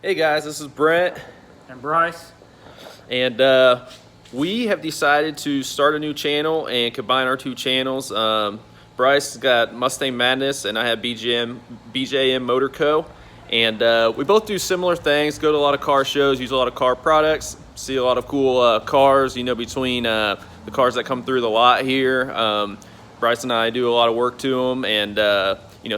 Hey guys, this is Brent, And Brice. and we have decided to start a new channel and combine our two channels. Brice has got Mustang Madness, and I have BJM Motor Co. And we both do similar things, go to a lot of car shows, use a lot of car products, see a lot of cool cars, between the cars that come through the lot here. Brice and I do a lot of work to them and,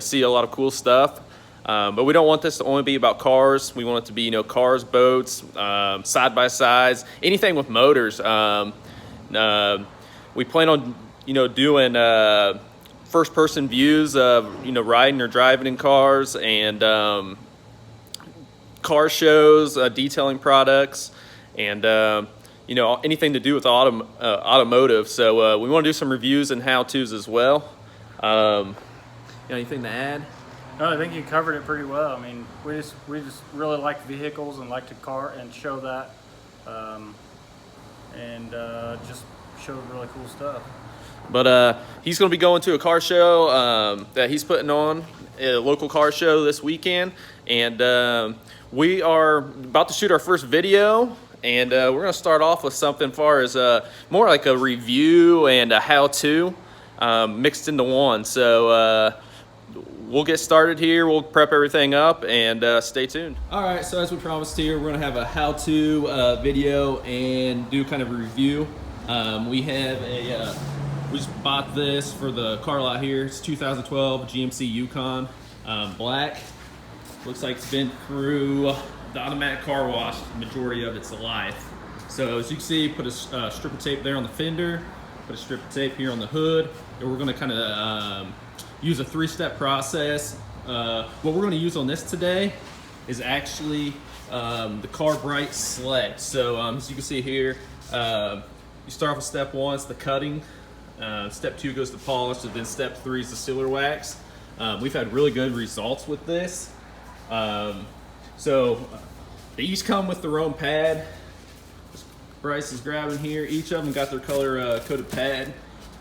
see a lot of cool stuff. But we don't want this to only be about cars. We want it to be, cars, boats, side-by-sides, anything with motors. We plan on, doing first-person views of, riding or driving in cars and car shows, detailing products, and, anything to do with automotive. So we want to do some reviews and how-tos as well. Anything to add? No, I think you covered it pretty well. I mean, we just really like vehicles and like to show that, just show really cool stuff. But he's going to be going to a car show that he's putting on, a local car show this weekend, and we are about to shoot our first video. And we're going to start off with something far as more like a review and a how-to mixed into one. So we'll get started here. We'll prep everything up and stay tuned. All right, so as we promised here, we're going to have a how-to video and do kind of a review. We just bought this for the car lot here. It's 2012 GMC Yukon black. Looks like it's been through the automatic car wash majority of its life. So as you can see, put a strip of tape there on the fender, put a strip of tape here on the hood, and we're going to kind of use a three-step process. What we're going to use on this today is actually the Car Brite sled. So as you can see here, you start off with step one, it's the cutting. Step two goes to polish, and then step three is the sealer wax. We've had really good results with this. So they each come with their own pad. Brice is grabbing here. Each of them got their color coded pad,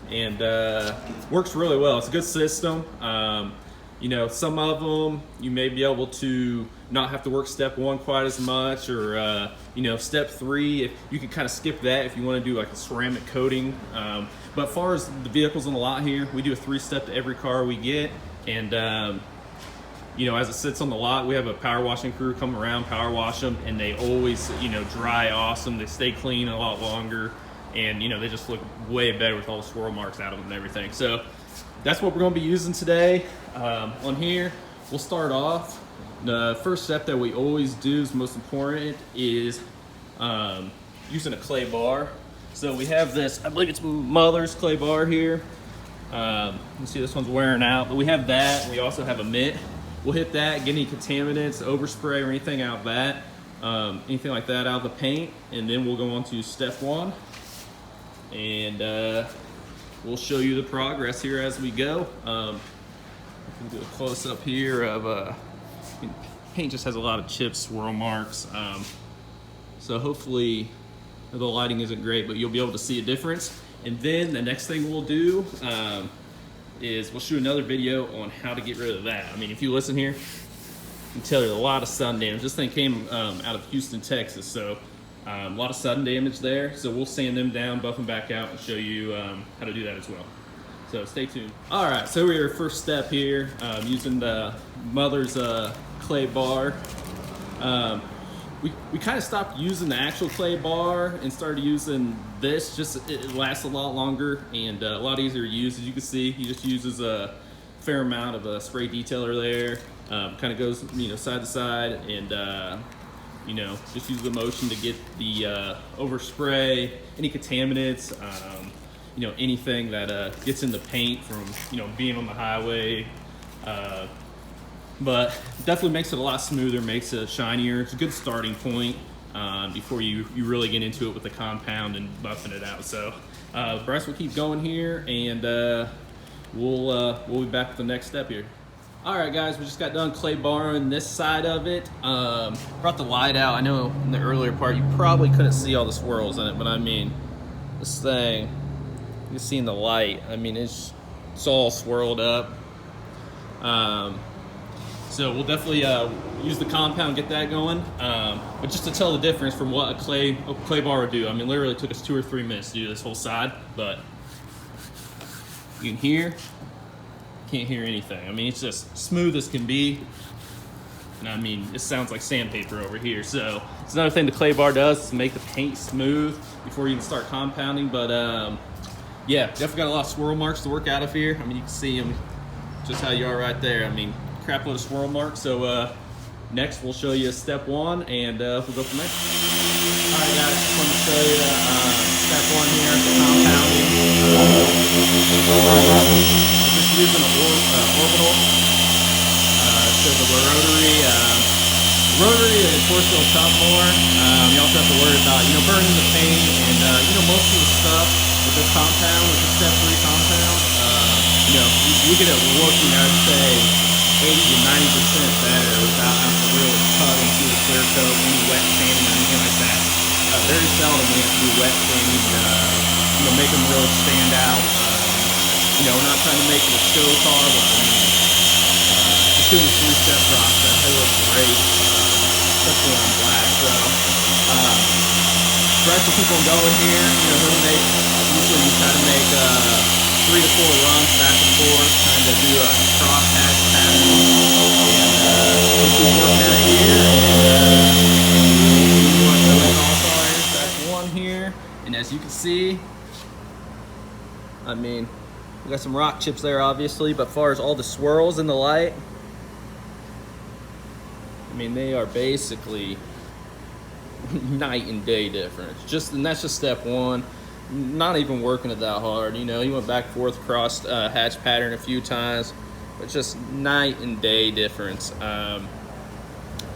and works really well. It's a good system. Some of them you may be able to not have to work step one quite as much, or step three, if you can kind of skip that if you want to do like a ceramic coating. But as far as the vehicles on the lot here, we do a three-step to every car we get, and as it sits on the lot, we have a power washing crew come around, power wash them, and they always dry awesome. They stay clean a lot longer, and they just look way better with all the swirl marks out of them and everything. So that's what we're going to be using today. On here, we'll start off. The first step that we always do is most important is using a clay bar. So we have this, I believe it's Mother's clay bar here. You can see this one's wearing out, but we have that. We also have a mitt. We'll hit that, get any contaminants, overspray or anything out of that, anything like that out of the paint, and then we'll go on to step one, and we'll show you the progress here as we go. We'll do a close-up here of paint just has a lot of chips, swirl marks, so hopefully the lighting isn't great, but you'll be able to see a difference. And then the next thing we'll do is we'll shoot another video on how to get rid of that. I mean, if you listen here, you can tell there's a lot of sun damage. This thing came out of Houston, Texas, so a lot of sun damage there. So we'll sand them down, buff them back out, and show you how to do that as well. So stay tuned. All right, so we're your first step here, using the Mother's clay bar. We kind of stopped using the actual clay bar and started using this. Just it lasts a lot longer and a lot easier to use. As you can see, he just uses a fair amount of a spray detailer there. Kind of goes side to side, and just use the motion to get the overspray, any contaminants, anything that gets in the paint from being on the highway. But definitely makes it a lot smoother, makes it shinier. It's a good starting point before you really get into it with the compound and buffing it out. So Brice will keep going here, and we'll be back with the next step here. All right, guys, we just got done clay barring this side of it. Brought the light out. I know in the earlier part you probably couldn't see all the swirls in it, but I mean, this thing, you see in the light, I mean, it's all swirled up. So we'll definitely use the compound, get that going. But just to tell the difference from what a clay bar would do, I mean, literally it took us 2 or 3 minutes to do this whole side, but you can hear, can't hear anything. I mean, it's just smooth as can be. And I mean, it sounds like sandpaper over here. So it's another thing the clay bar does is make the paint smooth before you even start compounding. But yeah, definitely got a lot of swirl marks to work out of here. I mean, you can see them just how you are right there. I mean, crap load of swirl marks. So next we'll show you step 1 and we'll go from there. All right guys, just want to show you step 1 here, compounding. Just using an orbital. So the rotary, of course, will chop more. You also have to worry about, burning the paint and, most of the stuff with this compound, with the step 3 compound, you get it working, I'd say, 80 to 90% better without having to really cut into the clear coat, any wet sanding or anything like that. Very seldom we have to do wet sanding, make them really stand out. We're not trying to make it a show car, but I mean, just doing the 3-step process, they look great, especially on black. So, Brice will keep on going here. He'll make, usually you try to make 3 to 4 runs back and forth, kind of do a cross hatch pattern, and we'll keep working at it here. That's 1 here, and as you can see, I mean, we got some rock chips there, obviously, but as far as all the swirls in the light, I mean, they are basically night and day difference. And that's just step 1. Not even working it that hard. He went back and forth across hatch pattern a few times, but just night and day difference. A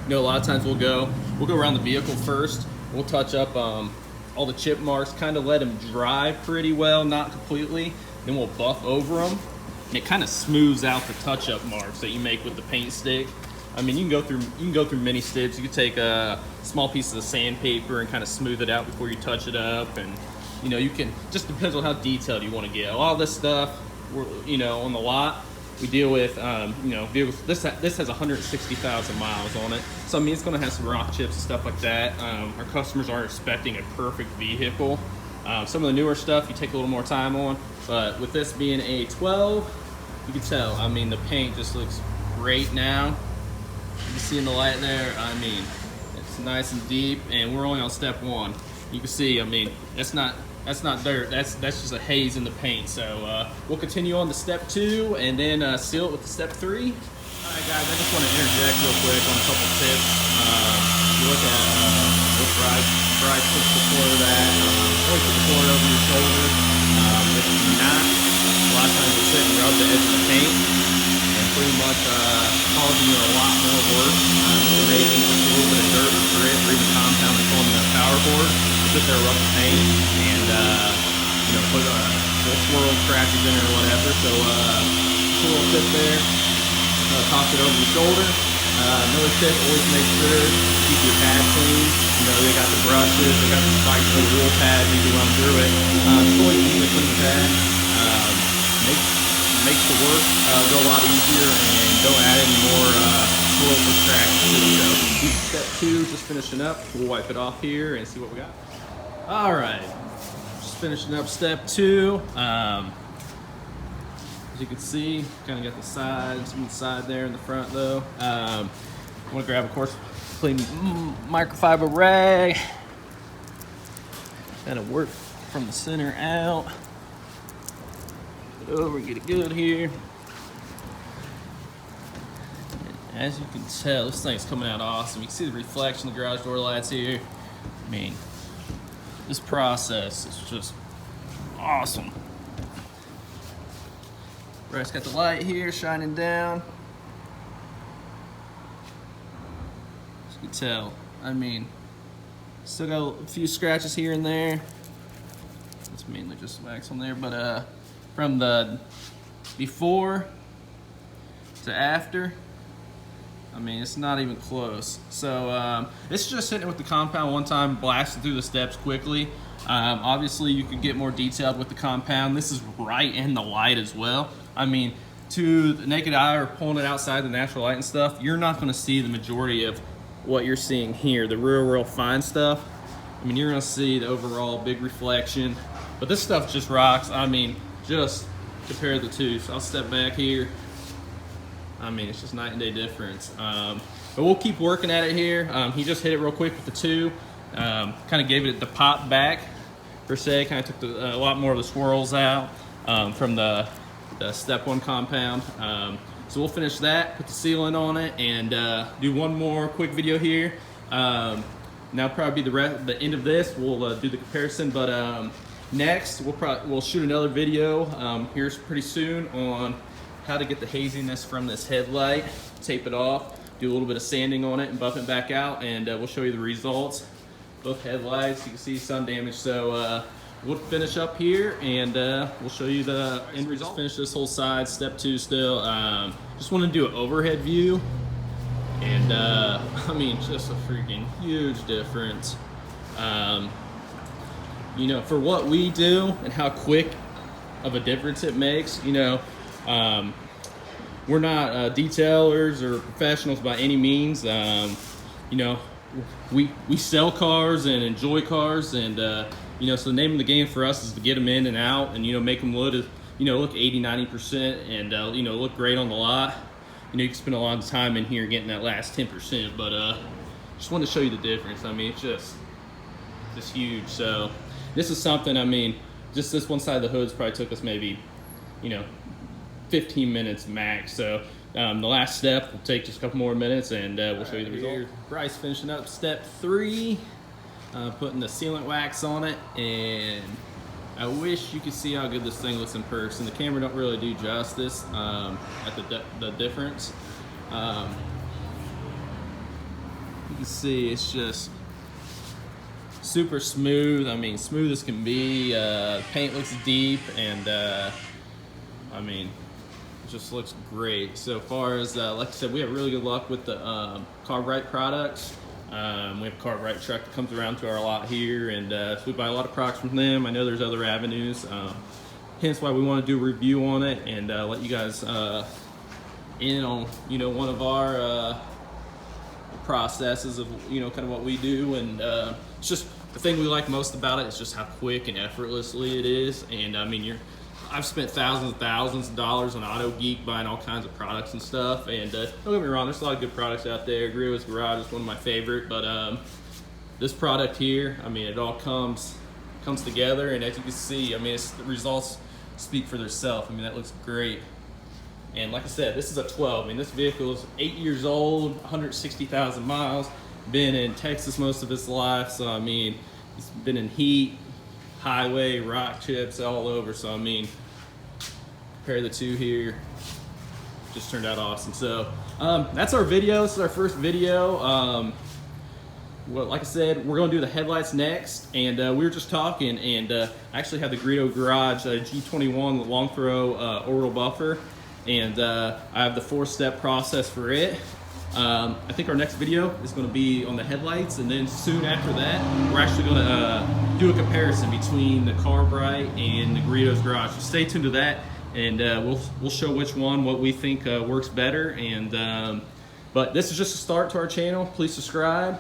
lot of times we'll go around the vehicle first. We'll touch up all the chip marks, kind of let them dry pretty well, not completely. Then we'll buff over them. And it kind of smooths out the touch-up marks that you make with the paint stick. I mean, you can go through many steps. You can take small pieces of sandpaper and kind of smooth it out before you touch it up, and you can, just depends on how detailed you want to get. All this stuff, on the lot, we deal with, vehicles. This has 160,000 miles on it, so I mean, it's going to have some rock chips and stuff like that. Our customers aren't expecting a perfect vehicle. Some of the newer stuff you take a little more time on, but with this being a 12, you can tell. I mean, the paint just looks great now. You can see in the light there, I mean, it's nice and deep, and we're only on step 1. You can see, I mean, that's not dirt, that's just a haze in the paint. So we'll continue on to step 2 and then seal it with the step 3. All right guys, I just want to interject real quick on a couple tips. You look at what Brice puts the cord at, always put the cord over your shoulder. If not, a lot of times you'll sit and rub the edge of the paint, pretty much causing you a lot more work. It's amazing, just a little bit of dirt and grit or even compound and on the power board. Sit there, rub the paint, and put little swirl scratches in or whatever. So just a little tip there. Toss it over your shoulder. Another tip: always make sure to keep your pad clean. They got the brushes, they got the spikes for the wool pads. You can run through it. Just always keep a clean pad. Makes the work go a lot easier, and don't add any more swirls or scratches to it. So step 2, just finishing up. We'll wipe it off here and see what we got. All right, just finishing up step 2. As you can see, kind of got the sides, one side there in the front though. I'm gonna grab, of course, clean microfiber rag. Kind of work from the center out. Over, get it good here. And as you can tell, this thing's coming out awesome. You can see the reflection of the garage door lights here. I mean, this process is just awesome. Brice got the light here shining down. As you can tell, I mean, still got a few scratches here and there. It's mainly just wax on there, but from the before to after, I mean, it's not even close. So it's just hitting it with the compound one time, blasting through the steps quickly. Obviously, you could get more detailed with the compound. This is right in the light as well. I mean, to the naked eye or pulling it outside the natural light and stuff, you're not going to see the majority of what you're seeing here, the real fine stuff. I mean, you're going to see the overall big reflection, but this stuff just rocks. I mean, just compare the two. So I'll step back here. I mean, it's just night and day difference. But we'll keep working at it here. He just hit it real quick with the two. Kind of gave it the pop back, per se. Kind of took a lot more of the swirls out from the step one compound. So we'll finish that, put the sealant on it, and do one more quick video here. Now probably be the end of this. We'll do the comparison, but next we'll shoot another video here pretty soon on how to get the haziness from this headlight, tape it off, do a little bit of sanding on it and buff it back out, and we'll show you the results. Both headlights, you can see sun damage. So we'll finish up here and we'll show you the end result. Finish this whole side, step two still. Just want to do an overhead view, and I mean, just a freaking huge difference. You know, for what we do and how quick of a difference it makes, you know, we're not detailers or professionals by any means. You know, we sell cars and enjoy cars, and you know, so the name of the game for us is to get them in and out, and you know, make them look 80-90% and you know, look great on the lot. You know, you can spend a lot of time in here getting that last 10%, but just wanted to show you the difference. I mean, it's just huge. So this is something, I mean, just this one side of the hoods probably took us maybe, you know, 15 minutes max. So the last step will take just a couple more minutes, and we'll show you the result. Brice finishing up step 3, putting the sealant wax on it, and I wish you could see how good this thing looks in person. The camera don't really do justice at the difference. You can see it's just super smooth. I mean, smooth as can be. Paint looks deep, and I mean, it just looks great. So far as, like I said, we have really good luck with the Car Brite products. We have a Car Brite truck that comes around to our lot here, and so we buy a lot of products from them. I know there's other avenues, hence why we want to do a review on it and let you guys in on, you know, one of our processes of, you know, kind of what we do. And it's just the thing we like most about it is just how quick and effortlessly it is. And I mean, I've spent thousands of dollars on Auto Geek buying all kinds of products and stuff, and don't get me wrong, there's a lot of good products out there. Grio's Garage is one of my favorite, but this product here, I mean, it all comes together, and as you can see, I mean, the results speak for themselves. I mean, that looks great. And like I said, this is a 12. I mean, this vehicle is 8 years old, 160,000 miles, been in Texas most of its life, so I mean, it's been in heat, highway, rock chips, all over. So I mean, compare the two here, just turned out awesome. So that's our video. This is our first video. Well, like I said, we're gonna do the headlights next, and we were just talking, and I actually have the Grio Garage G21, the long throw orbital buffer, and I have the 4-step process for it. I think our next video is going to be on the headlights, and then soon after that, we're actually going to do a comparison between the Car Brite and the Grio's Garage. So stay tuned to that, and we'll show which one, what we think works better. And but this is just a start to our channel. Please subscribe.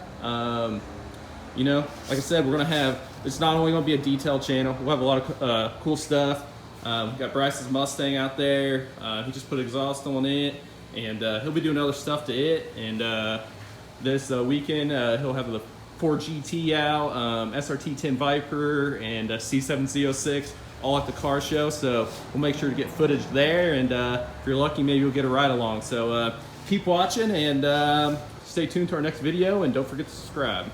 You know, like I said, we're going to have, it's not only going to be a detailed channel, we'll have a lot of cool stuff. We've got Brice's Mustang out there. He just put exhaust on it, and he'll be doing other stuff to it. And this weekend he'll have the Ford GT out, SRT 10 Viper, and C7 Z06, all at the car show. So we'll make sure to get footage there, and if you're lucky, maybe you'll get a ride along. So keep watching, and stay tuned to our next video, and don't forget to subscribe.